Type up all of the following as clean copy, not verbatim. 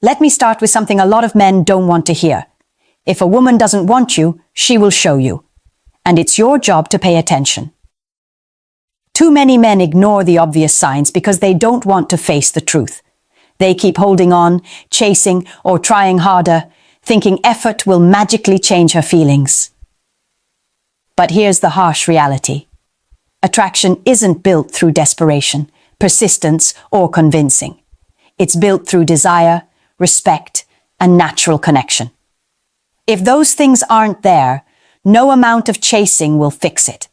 Let me start with something a lot of men don't want to hear. If a woman doesn't want you, she will show you. And it's your job to pay attention. Too many men ignore the obvious signs because they don't want to face the truth. They keep holding on, chasing, or trying harder, thinking effort will magically change her feelings. But here's the harsh reality. Attraction isn't built through desperation, persistence, or convincing. It's built through desire, respect, and natural connection. If those things aren't there, no amount of chasing will fix it.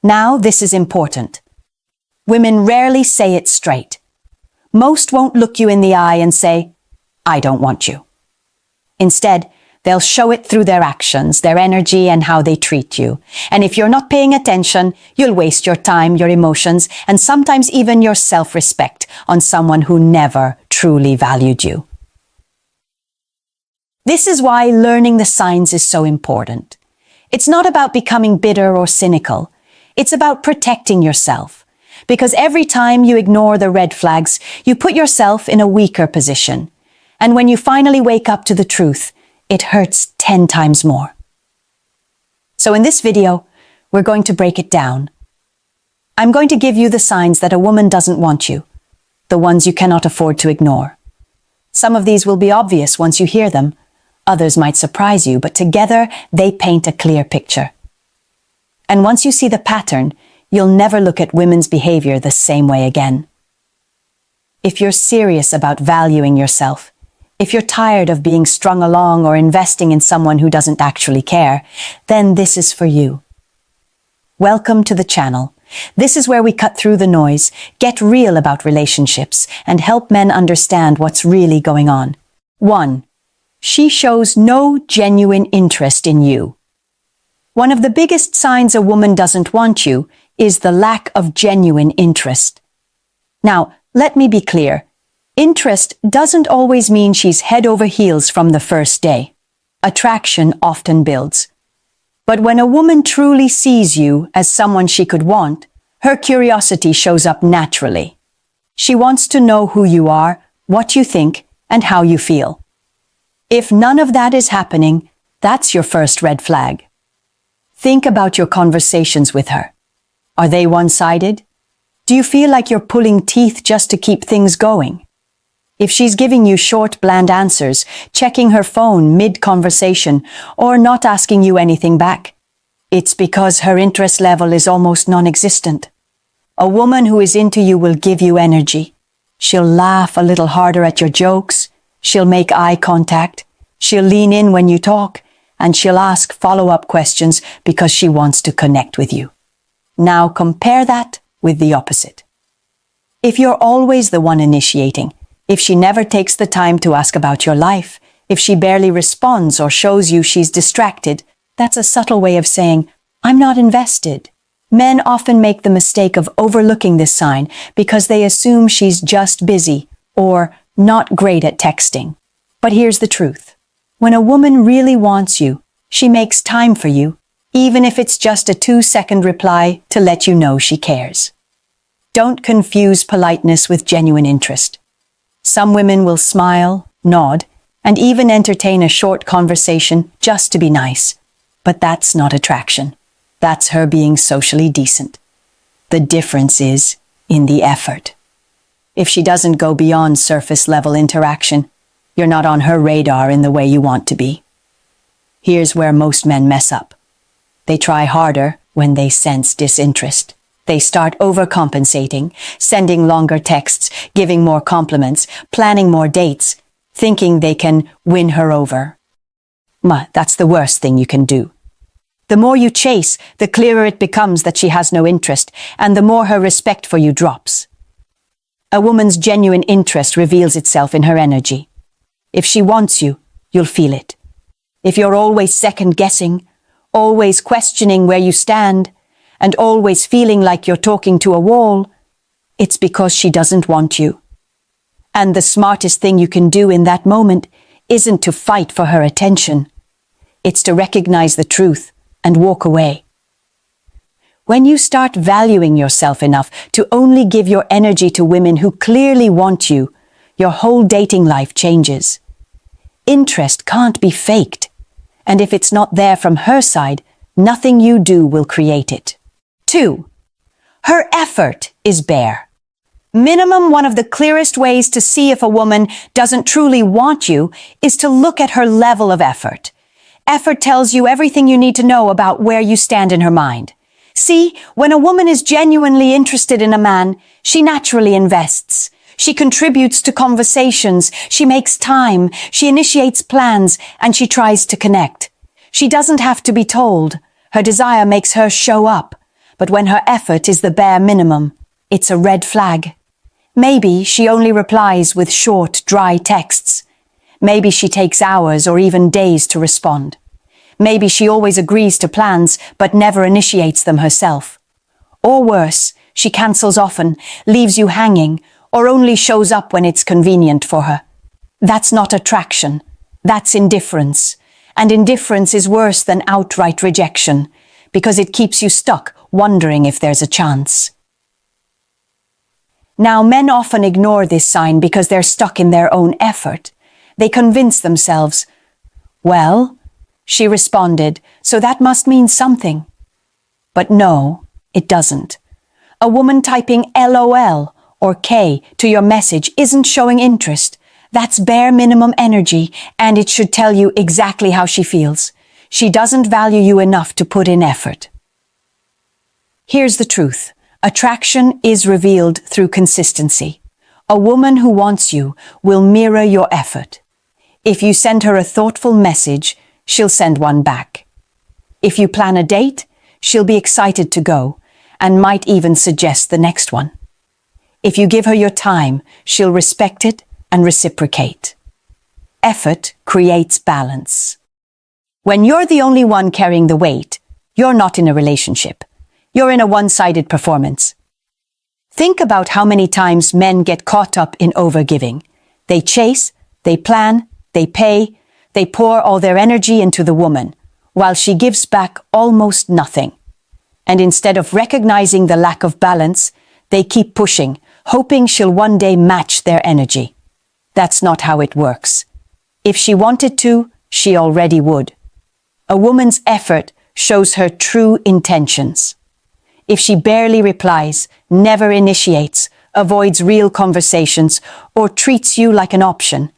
Now, this is important. Women rarely say it straight. Most won't look you in the eye and say, "I don't want you." Instead, they'll show it through their actions, their energy, and how they treat you. And if you're not paying attention, you'll waste your time, your emotions, and sometimes even your self-respect on someone who never truly valued you. This is why learning the signs is so important. It's not about becoming bitter or cynical. It's about protecting yourself. Because every time you ignore the red flags, you put yourself in a weaker position. And when you finally wake up to the truth, it hurts 10 times more. So in this video, we're going to break it down. I'm going to give you the signs that a woman doesn't want you, the ones you cannot afford to ignore. Some of these will be obvious once you hear them. Others might surprise you, but together they paint a clear picture. And once you see the pattern, you'll never look at women's behavior the same way again. If you're serious about valuing yourself, if you're tired of being strung along or investing in someone who doesn't actually care, then this is for you. Welcome to the channel. This is where we cut through the noise, get real about relationships, and help men understand what's really going on. 1. She shows no genuine interest in you. One of the biggest signs a woman doesn't want you is the lack of genuine interest. Now, let me be clear. Interest doesn't always mean she's head over heels from the first day. Attraction often builds. But when a woman truly sees you as someone she could want, her curiosity shows up naturally. She wants to know who you are, what you think, and how you feel. If none of that is happening, that's your first red flag. Think about your conversations with her. Are they one-sided? Do you feel like you're pulling teeth just to keep things going? If she's giving you short, bland answers, checking her phone mid-conversation, or not asking you anything back, it's because her interest level is almost non-existent. A woman who is into you will give you energy. She'll laugh a little harder at your jokes, she'll make eye contact, she'll lean in when you talk, and she'll ask follow-up questions because she wants to connect with you. Now compare that with the opposite. If you're always the one initiating, if she never takes the time to ask about your life, if she barely responds or shows you she's distracted, that's a subtle way of saying, "I'm not invested." Men often make the mistake of overlooking this sign because they assume she's just busy or not great at texting. But here's the truth. When a woman really wants you, she makes time for you, even if it's just a 2-second reply to let you know she cares. Don't confuse politeness with genuine interest. Some women will smile, nod, and even entertain a short conversation just to be nice. But that's not attraction. That's her being socially decent. The difference is in the effort. If she doesn't go beyond surface-level interaction, you're not on her radar in the way you want to be. Here's where most men mess up. They try harder when they sense disinterest. They start overcompensating, sending longer texts, giving more compliments, planning more dates, thinking they can win her over. That's the worst thing you can do. The more you chase, the clearer it becomes that she has no interest, and the more her respect for you drops. A woman's genuine interest reveals itself in her energy. If she wants you, you'll feel it. If you're always second-guessing, always questioning where you stand, and always feeling like you're talking to a wall, it's because she doesn't want you. And the smartest thing you can do in that moment isn't to fight for her attention. It's to recognize the truth and walk away. When you start valuing yourself enough to only give your energy to women who clearly want you, your whole dating life changes. Interest can't be faked, and if it's not there from her side, nothing you do will create it. 2. Her effort is bare. Minimum, one of the clearest ways to see if a woman doesn't truly want you is to look at her level of effort. Effort tells you everything you need to know about where you stand in her mind. See, when a woman is genuinely interested in a man, she naturally invests. She contributes to conversations, she makes time, she initiates plans, and she tries to connect. She doesn't have to be told. Her desire makes her show up. But when her effort is the bare minimum, it's a red flag. Maybe she only replies with short, dry texts. Maybe she takes hours or even days to respond. Maybe she always agrees to plans but never initiates them herself. Or worse, she cancels often, leaves you hanging, or only shows up when it's convenient for her. That's not attraction. That's indifference. And indifference is worse than outright rejection, because it keeps you stuck, wondering if there's a chance. Now, men often ignore this sign because they're stuck in their own effort. They convince themselves, well, she responded, so that must mean something. But no, it doesn't. A woman typing LOL or K to your message isn't showing interest. That's bare minimum energy, and it should tell you exactly how she feels. She doesn't value you enough to put in effort. Here's the truth. Attraction is revealed through consistency. A woman who wants you will mirror your effort. If you send her a thoughtful message, she'll send one back. If you plan a date, she'll be excited to go and might even suggest the next one. If you give her your time, she'll respect it and reciprocate. Effort creates balance. When you're the only one carrying the weight, you're not in a relationship. You're in a one-sided performance. Think about how many times men get caught up in overgiving. They chase, they plan, they pay, they pour all their energy into the woman, while she gives back almost nothing. And instead of recognizing the lack of balance, they keep pushing, hoping she'll one day match their energy. That's not how it works. If she wanted to, she already would. A woman's effort shows her true intentions. If she barely replies, never initiates, avoids real conversations, or treats you like an option,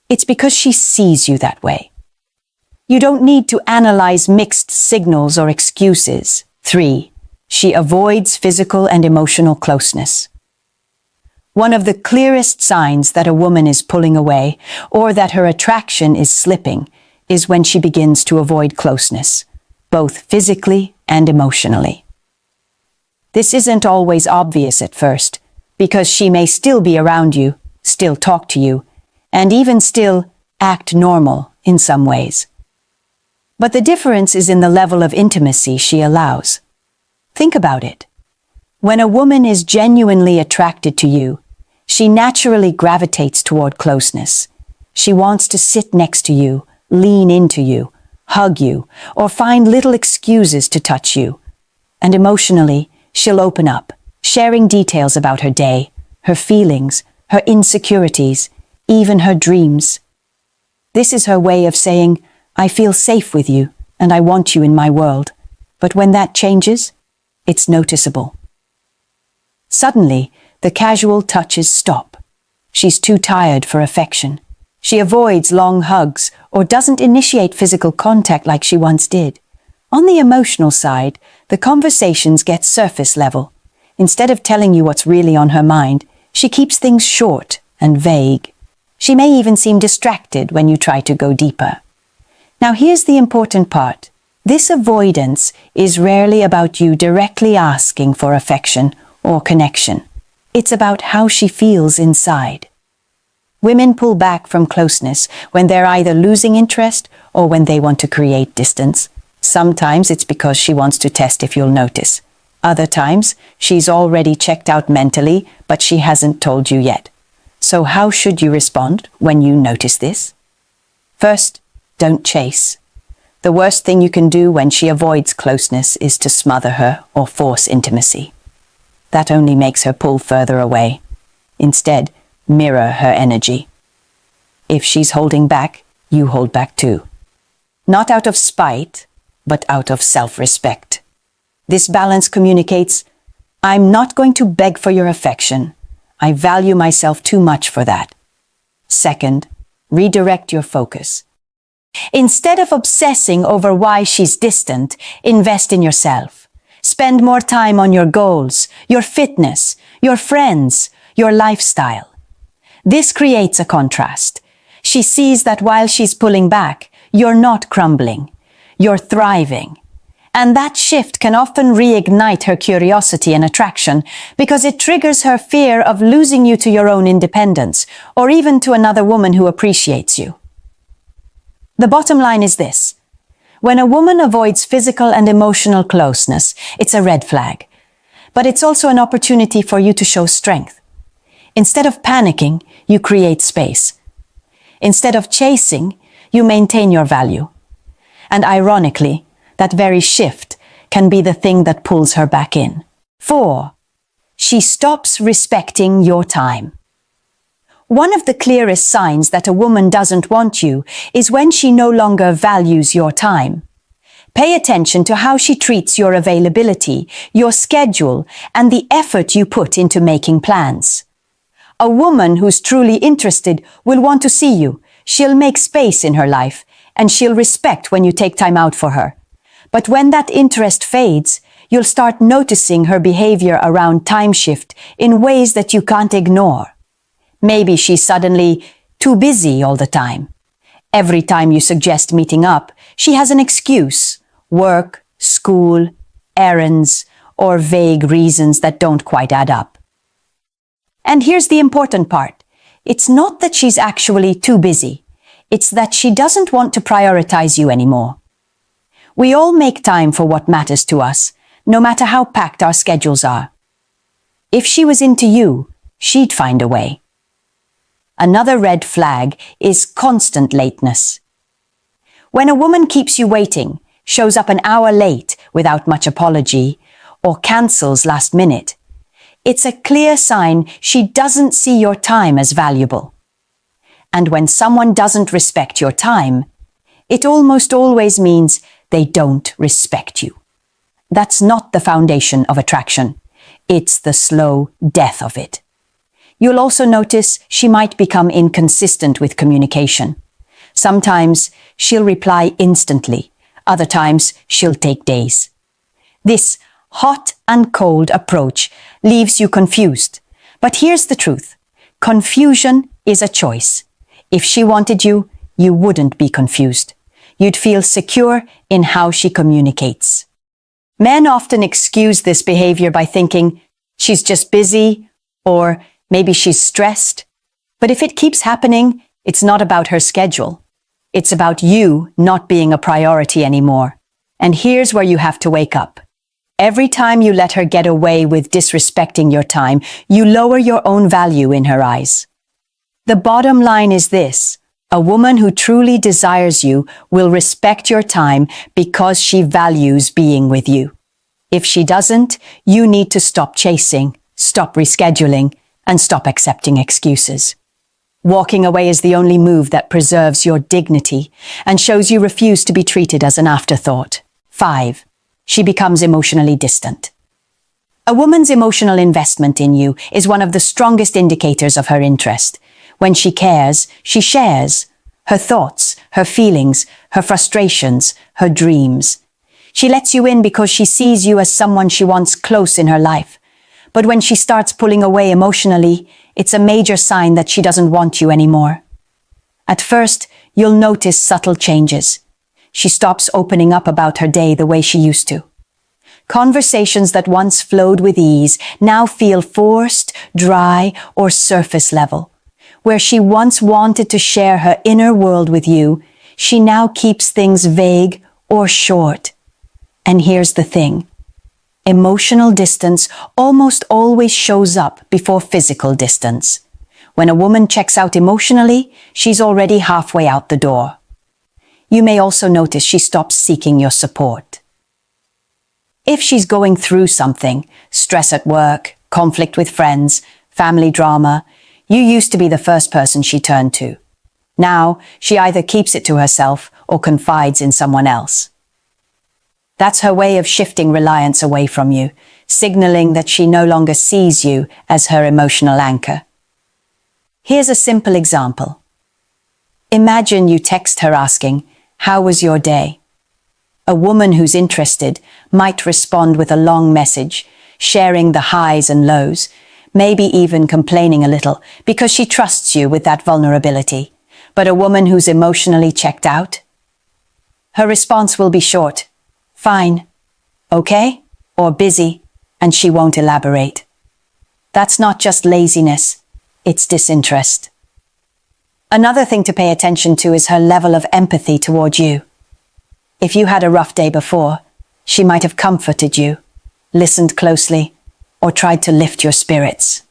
it's because she sees you that way. You don't need to analyze mixed signals or excuses. 3. She avoids physical and emotional closeness. One of the clearest signs that a woman is pulling away, or that her attraction is slipping, is when she begins to avoid closeness, both physically and emotionally. This isn't always obvious at first, because she may still be around you, still talk to you, and even still act normal in some ways. But the difference is in the level of intimacy she allows. Think about it. When a woman is genuinely attracted to you, she naturally gravitates toward closeness. She wants to sit next to you, lean into you, hug you, or find little excuses to touch you. And emotionally, she'll open up, sharing details about her day, her feelings, her insecurities, even her dreams. This is her way of saying, I feel safe with you, and I want you in my world. But when that changes, it's noticeable. Suddenly, the casual touches stop. She's too tired for affection. She avoids long hugs or doesn't initiate physical contact like she once did. On the emotional side, the conversations get surface level. Instead of telling you what's really on her mind, she keeps things short and vague. She may even seem distracted when you try to go deeper. Now here's the important part. This avoidance is rarely about you directly asking for affection or connection. It's about how she feels inside. Women pull back from closeness when they're either losing interest or when they want to create distance. Sometimes it's because she wants to test if you'll notice. Other times, she's already checked out mentally, but she hasn't told you yet. So how should you respond when you notice this? First, don't chase. The worst thing you can do when she avoids closeness is to smother her or force intimacy. That only makes her pull further away. Instead, mirror her energy. If she's holding back, you hold back too. Not out of spite, but out of self-respect. This balance communicates, I'm not going to beg for your affection. I value myself too much for that. Second, redirect your focus. Instead of obsessing over why she's distant, invest in yourself. Spend more time on your goals, your fitness, your friends, your lifestyle. This creates a contrast. She sees that while she's pulling back, you're not crumbling. You're thriving. And that shift can often reignite her curiosity and attraction because it triggers her fear of losing you to your own independence or even to another woman who appreciates you. The bottom line is this. When a woman avoids physical and emotional closeness, it's a red flag. But it's also an opportunity for you to show strength. Instead of panicking, you create space. Instead of chasing, you maintain your value. And ironically, that very shift can be the thing that pulls her back in. 4. She stops respecting your time. One of the clearest signs that a woman doesn't want you is when she no longer values your time. Pay attention to how she treats your availability, your schedule, and the effort you put into making plans. A woman who's truly interested will want to see you. She'll make space in her life, and she'll respect when you take time out for her. But when that interest fades, you'll start noticing her behavior around time shift in ways that you can't ignore. Maybe she's suddenly too busy all the time. Every time you suggest meeting up, she has an excuse: work, school, errands, or vague reasons that don't quite add up. And here's the important part. It's not that she's actually too busy. It's that she doesn't want to prioritize you anymore. We all make time for what matters to us, no matter how packed our schedules are. If she was into you, she'd find a way. Another red flag is constant lateness. When a woman keeps you waiting, shows up an hour late without much apology, or cancels last minute, it's a clear sign she doesn't see your time as valuable. And when someone doesn't respect your time, it almost always means they don't respect you. That's not the foundation of attraction. It's the slow death of it. You'll also notice she might become inconsistent with communication. Sometimes she'll reply instantly. Other times she'll take days. This hot and cold approach leaves you confused. But here's the truth. Confusion is a choice. If she wanted you, you wouldn't be confused. You'd feel secure in how she communicates. Men often excuse this behavior by thinking, she's just busy, or maybe she's stressed. But if it keeps happening, it's not about her schedule. It's about you not being a priority anymore. And here's where you have to wake up. Every time you let her get away with disrespecting your time, you lower your own value in her eyes. The bottom line is this. A woman who truly desires you will respect your time because she values being with you. If she doesn't, you need to stop chasing, stop rescheduling, and stop accepting excuses. Walking away is the only move that preserves your dignity and shows you refuse to be treated as an afterthought. 5. She becomes emotionally distant. A woman's emotional investment in you is one of the strongest indicators of her interest. When she cares, she shares her thoughts, her feelings, her frustrations, her dreams. She lets you in because she sees you as someone she wants close in her life. But when she starts pulling away emotionally, it's a major sign that she doesn't want you anymore. At first, you'll notice subtle changes. She stops opening up about her day the way she used to. Conversations that once flowed with ease now feel forced, dry, or surface level. Where she once wanted to share her inner world with you, she now keeps things vague or short. And here's the thing. Emotional distance almost always shows up before physical distance. When a woman checks out emotionally, she's already halfway out the door. You may also notice she stops seeking your support. If she's going through something, stress at work, conflict with friends, family drama, You used to be the first person she turned to. Now, she either keeps it to herself or confides in someone else. That's her way of shifting reliance away from you, signaling that she no longer sees you as her emotional anchor. Here's a simple example. Imagine you text her asking, "How was your day?" A woman who's interested might respond with a long message, sharing the highs and lows, maybe even complaining a little because she trusts you with that vulnerability. But a woman who's emotionally checked out? Her response will be short, "Fine," "Okay," or "Busy," and she won't elaborate. That's not just laziness, it's disinterest. Another thing to pay attention to is her level of empathy toward you. If you had a rough day before, she might have comforted you, listened closely, or tried to lift your spirits.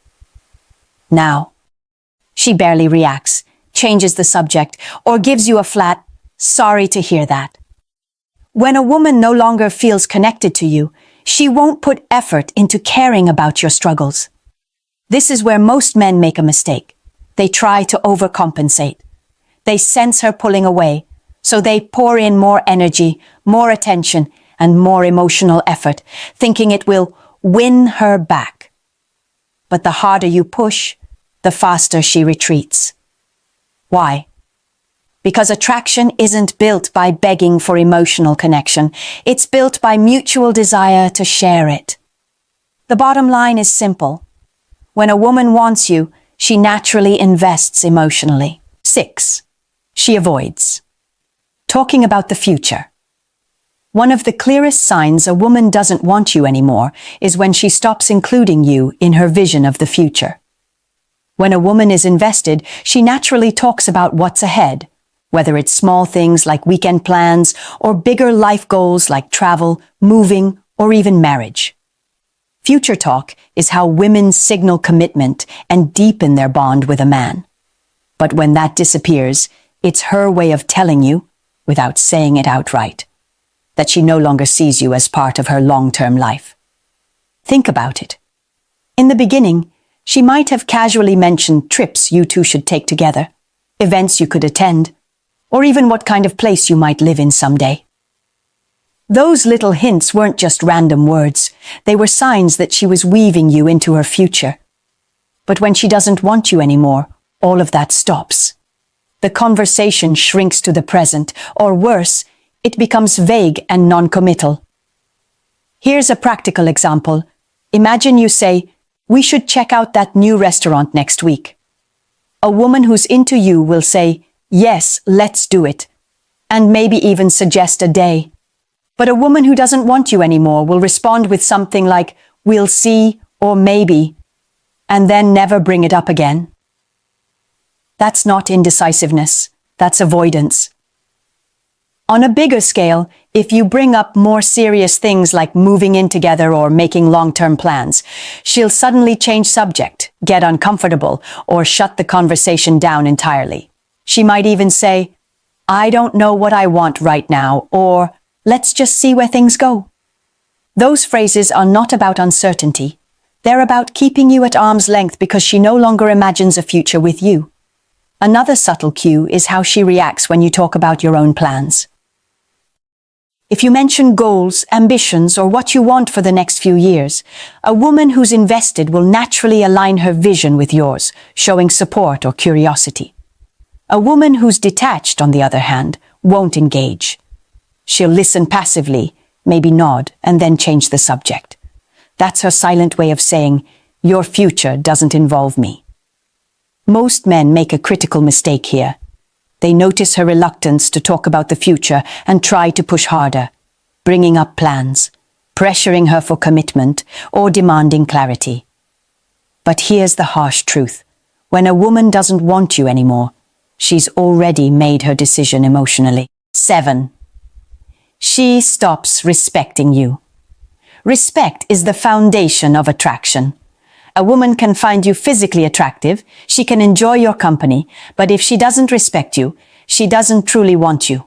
Now, she barely reacts, changes the subject, or gives you a flat, "Sorry to hear that." When a woman no longer feels connected to you, she won't put effort into caring about your struggles. This is where most men make a mistake. They try to overcompensate. They sense her pulling away, so they pour in more energy, more attention, and more emotional effort, thinking it will win her back. But the harder you push, the faster she retreats. Why? Because attraction isn't built by begging for emotional connection. It's built by mutual desire to share it. The bottom line is simple. When a woman wants you, she naturally invests emotionally. 6. She avoids. Talking about the future. One of the clearest signs a woman doesn't want you anymore is when she stops including you in her vision of the future. When a woman is invested, she naturally talks about what's ahead, whether it's small things like weekend plans or bigger life goals like travel, moving, or even marriage. Future talk is how women signal commitment and deepen their bond with a man. But when that disappears, it's her way of telling you, without saying it outright, that she no longer sees you as part of her long-term life. Think about it. In the beginning, she might have casually mentioned trips you two should take together, events you could attend, or even what kind of place you might live in someday. Those little hints weren't just random words. They were signs that she was weaving you into her future. But when she doesn't want you anymore, all of that stops. The conversation shrinks to the present, or worse, it becomes vague and non-committal. Here's a practical example. Imagine you say, "We should check out that new restaurant next week." A woman who's into you will say, "Yes, let's do it," and maybe even suggest a day. But a woman who doesn't want you anymore will respond with something like, "We'll see," or "maybe," and then never bring it up again. That's not indecisiveness, that's avoidance. On a bigger scale, if you bring up more serious things like moving in together or making long-term plans, she'll suddenly change subject, get uncomfortable, or shut the conversation down entirely. She might even say, "I don't know what I want right now," or "Let's just see where things go." Those phrases are not about uncertainty. They're about keeping you at arm's length because she no longer imagines a future with you. Another subtle cue is how she reacts when you talk about your own plans. If you mention goals, ambitions, or what you want for the next few years, a woman who's invested will naturally align her vision with yours, showing support or curiosity. A woman who's detached, on the other hand, won't engage. She'll listen passively, maybe nod, and then change the subject. That's her silent way of saying, "Your future doesn't involve me." Most men make a critical mistake here. They notice her reluctance to talk about the future and try to push harder, bringing up plans, pressuring her for commitment, or demanding clarity. But here's the harsh truth. When a woman doesn't want you anymore, she's already made her decision emotionally. 7. She stops respecting you. Respect is the foundation of attraction. A woman can find you physically attractive, she can enjoy your company, but if she doesn't respect you, she doesn't truly want you.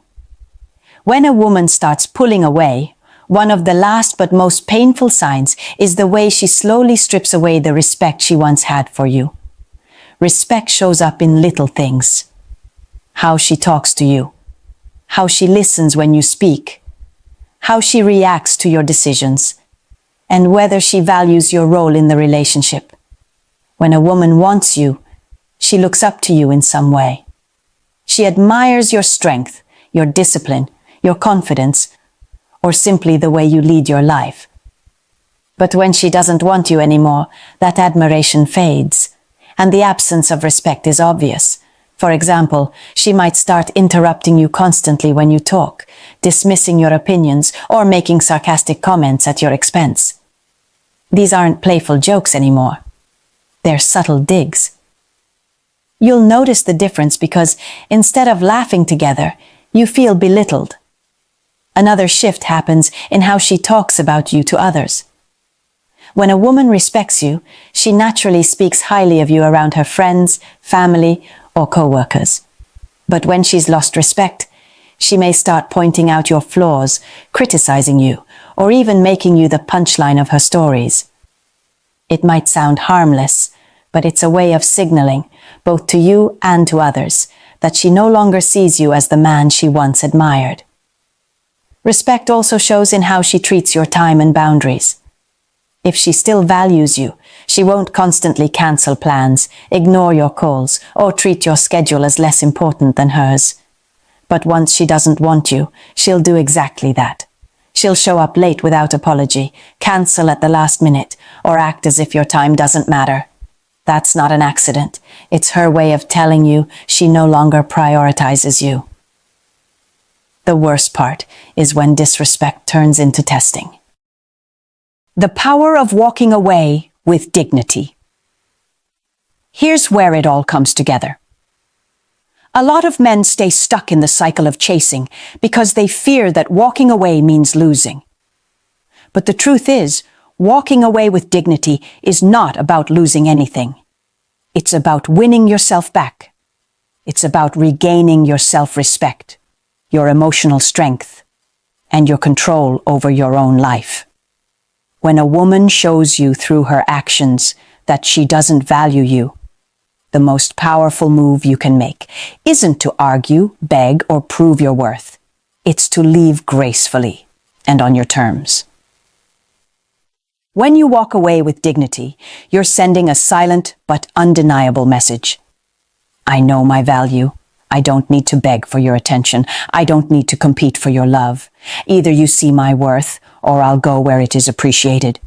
When a woman starts pulling away, one of the last but most painful signs is the way she slowly strips away the respect she once had for you. Respect shows up in little things. How she talks to you, how she listens when you speak, how she reacts to your decisions, and whether she values your role in the relationship. When a woman wants you, she looks up to you in some way. She admires your strength, your discipline, your confidence, or simply the way you lead your life. But when she doesn't want you anymore, that admiration fades, and the absence of respect is obvious. For example, she might start interrupting you constantly when you talk, dismissing your opinions, or making sarcastic comments at your expense. These aren't playful jokes anymore. They're subtle digs. You'll notice the difference because instead of laughing together, you feel belittled. Another shift happens in how she talks about you to others. When a woman respects you, she naturally speaks highly of you around her friends, family, or co-workers. But when she's lost respect, she may start pointing out your flaws, criticizing you, or even making you the punchline of her stories. It might sound harmless, but it's a way of signaling, both to you and to others, that she no longer sees you as the man she once admired. Respect also shows in how she treats your time and boundaries. If she still values you, she won't constantly cancel plans, ignore your calls, or treat your schedule as less important than hers. But once she doesn't want you, she'll do exactly that. She'll show up late without apology, cancel at the last minute, or act as if your time doesn't matter. That's not an accident. It's her way of telling you she no longer prioritizes you. The worst part is when disrespect turns into testing. The power of walking away with dignity. Here's where it all comes together. A lot of men stay stuck in the cycle of chasing because they fear that walking away means losing. But the truth is, walking away with dignity is not about losing anything. It's about winning yourself back. It's about regaining your self-respect, your emotional strength, and your control over your own life. When a woman shows you through her actions that she doesn't value you, the most powerful move you can make isn't to argue, beg, or prove your worth. It's to leave gracefully and on your terms. When you walk away with dignity, you're sending a silent but undeniable message. I know my value. I don't need to beg for your attention. I don't need to compete for your love. Either you see my worth, or I'll go where it is appreciated.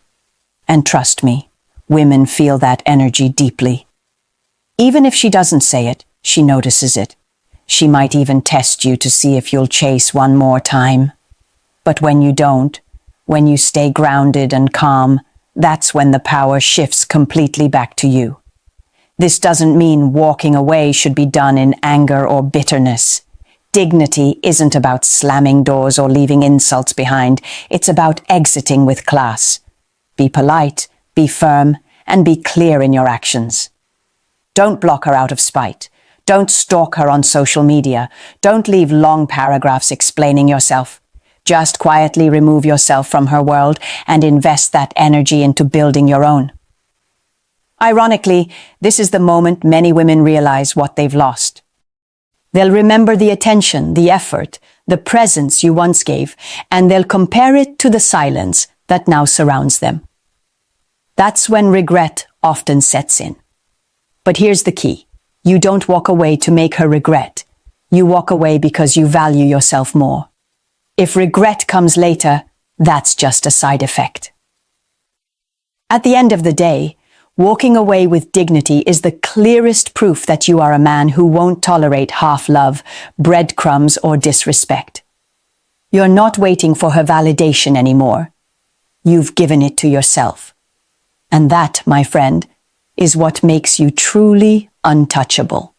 And trust me, women feel that energy deeply. Even if she doesn't say it, she notices it. She might even test you to see if you'll chase one more time. But when you don't, when you stay grounded and calm, that's when the power shifts completely back to you. This doesn't mean walking away should be done in anger or bitterness. Dignity isn't about slamming doors or leaving insults behind. It's about exiting with class. Be polite, be firm, and be clear in your actions. Don't block her out of spite. Don't stalk her on social media. Don't leave long paragraphs explaining yourself. Just quietly remove yourself from her world and invest that energy into building your own. Ironically, this is the moment many women realize what they've lost. They'll remember the attention, the effort, the presence you once gave, and they'll compare it to the silence that now surrounds them. That's when regret often sets in. But here's the key. You don't walk away to make her regret. You walk away because you value yourself more. If regret comes later, that's just a side effect. At the end of the day, walking away with dignity is the clearest proof that you are a man who won't tolerate half-love, breadcrumbs, or disrespect. You're not waiting for her validation anymore. You've given it to yourself. And that, my friend, is what makes you truly untouchable.